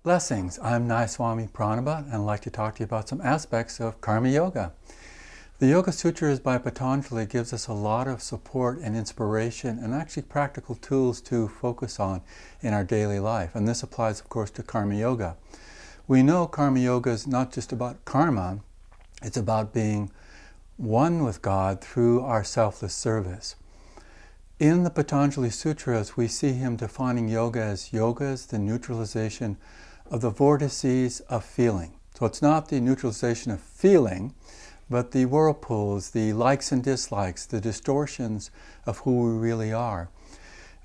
Blessings. I'm Swami Pranaba and I'd like to talk to you about some aspects of Karma Yoga. The Yoga Sutras by Patanjali gives us a lot of support and inspiration and actually practical tools to focus on in our daily life. And this applies, of course, to Karma Yoga. We know Karma Yoga is not just about karma, it's about being one with God through our selfless service. In the Patanjali Sutras, we see him defining yoga as the neutralization of the vortices of feeling. So it's not the neutralization of feeling, but the whirlpools, the likes and dislikes, the distortions of who we really are.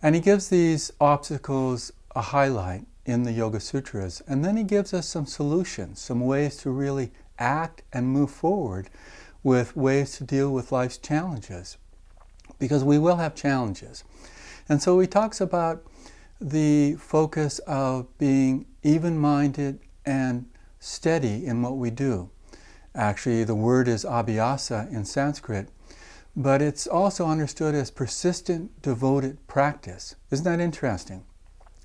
And he gives these obstacles a highlight in the Yoga Sutras, and then he gives us some solutions, some ways to really act and move forward with ways to deal with life's challenges. Because we will have challenges. And so he talks about the focus of being even-minded and steady in what we do. Actually, the word is abhyasa in Sanskrit, but it's also understood as persistent, devoted practice. Isn't that interesting?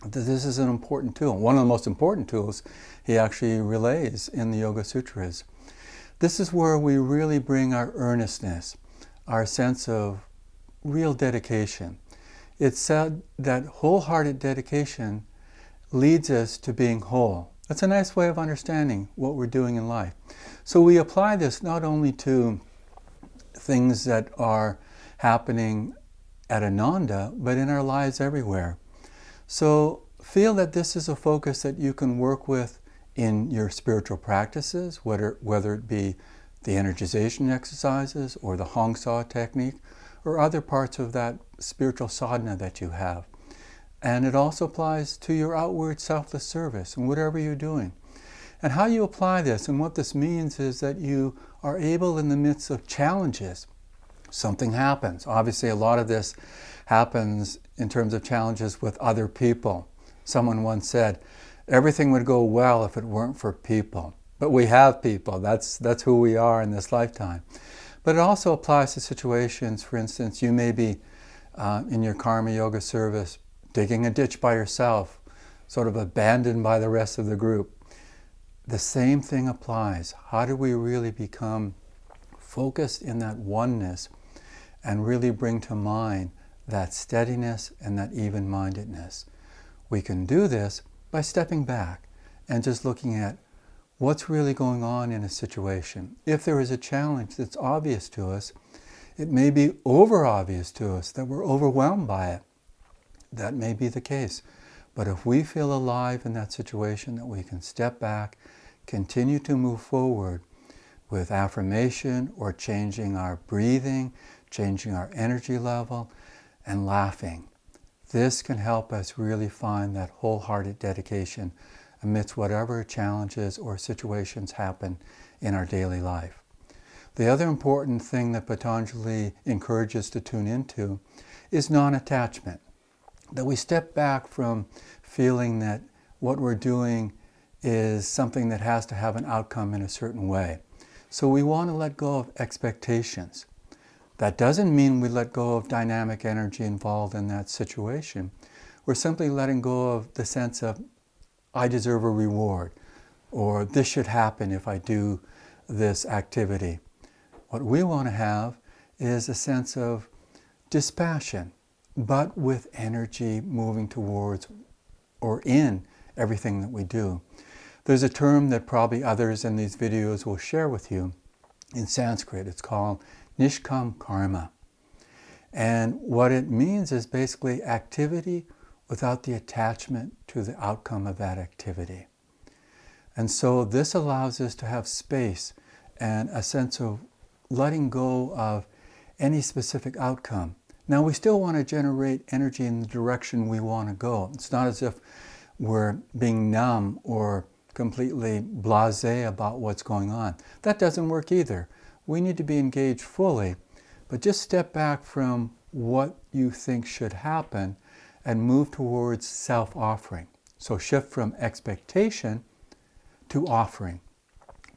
This is an important tool. One of the most important tools he actually relays in the Yoga Sutras. This is where we really bring our earnestness, our sense of real dedication. It's said that wholehearted dedication leads us to being whole. That's a nice way of understanding what we're doing in life. So we apply this not only to things that are happening at Ananda, but in our lives everywhere. So feel that this is a focus that you can work with in your spiritual practices, whether it be the energization exercises or the Hong Sau technique, or other parts of that spiritual sadhana that you have. And it also applies to your outward selfless service and whatever you're doing. And how you apply this and what this means is that you are able in the midst of challenges, something happens. Obviously a lot of this happens in terms of challenges with other people. Someone once said, everything would go well if it weren't for people. But we have people, that's who we are in this lifetime. But it also applies to situations, for instance, you may be in your Karma Yoga service digging a ditch by yourself, sort of abandoned by the rest of the group. The same thing applies. How do we really become focused in that oneness and really bring to mind that steadiness and that even-mindedness? We can do this by stepping back and just looking at what's really going on in a situation. If there is a challenge that's obvious to us, it may be over-obvious to us that we're overwhelmed by it. That may be the case. But if we feel alive in that situation, that we can step back, continue to move forward with affirmation or changing our breathing, changing our energy level, and laughing. This can help us really find that wholehearted dedication amidst whatever challenges or situations happen in our daily life. The other important thing that Patanjali encourages to tune into is non-attachment. That we step back from feeling that what we're doing is something that has to have an outcome in a certain way. So we want to let go of expectations. That doesn't mean we let go of dynamic energy involved in that situation. We're simply letting go of the sense of I deserve a reward, or this should happen if I do this activity. What we want to have is a sense of dispassion, but with energy moving towards or in everything that we do. There's a term that probably others in these videos will share with you in Sanskrit. It's called Nishkam Karma. And what it means is basically activity without the attachment to the outcome of that activity. And so this allows us to have space and a sense of letting go of any specific outcome. Now we still want to generate energy in the direction we want to go. It's not as if we're being numb or completely blasé about what's going on. That doesn't work either. We need to be engaged fully, but just step back from what you think should happen and move towards self-offering. So shift from expectation to offering.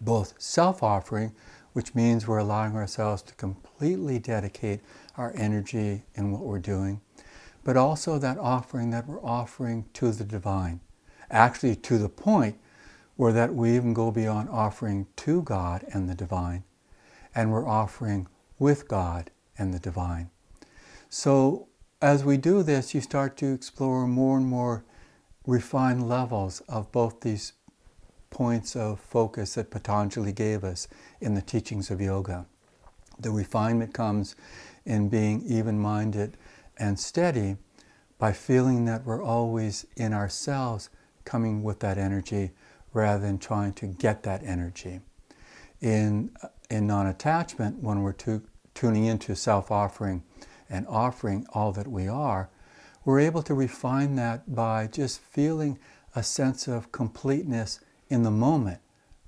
Both self-offering, which means we're allowing ourselves to completely dedicate our energy in what we're doing, but also that offering that we're offering to the divine. actually to the point where that we even go beyond offering to God and the divine, and we're offering with God and the divine. So as we do this, you start to explore more and more refined levels of both these points of focus that Patanjali gave us in the teachings of yoga. The refinement comes in being even-minded and steady by feeling that we're always in ourselves coming with that energy rather than trying to get that energy. In non-attachment, when we're tuning into self-offering and offering all that we are, we're able to refine that by just feeling a sense of completeness in the moment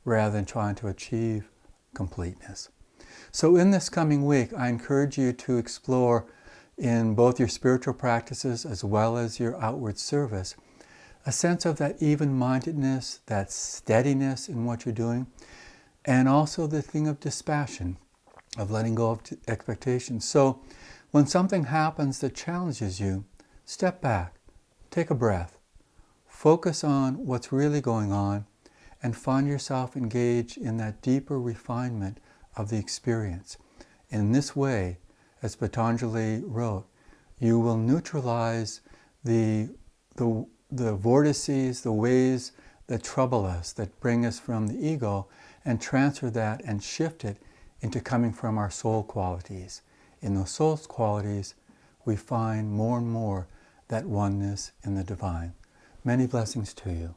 rather than trying to achieve completeness. So in this coming week, I encourage you to explore in both your spiritual practices as well as your outward service a sense of that even-mindedness, that steadiness in what you're doing, and also the thing of dispassion, of letting go of expectations. So when something happens that challenges you, step back, take a breath, focus on what's really going on, and find yourself engaged in that deeper refinement of the experience. In this way, as Patanjali wrote, you will neutralize the vortices, the ways that trouble us, that bring us from the ego, and transfer that and shift it into coming from our soul qualities. In those soul qualities, we find more and more that oneness in the divine. Many blessings to you.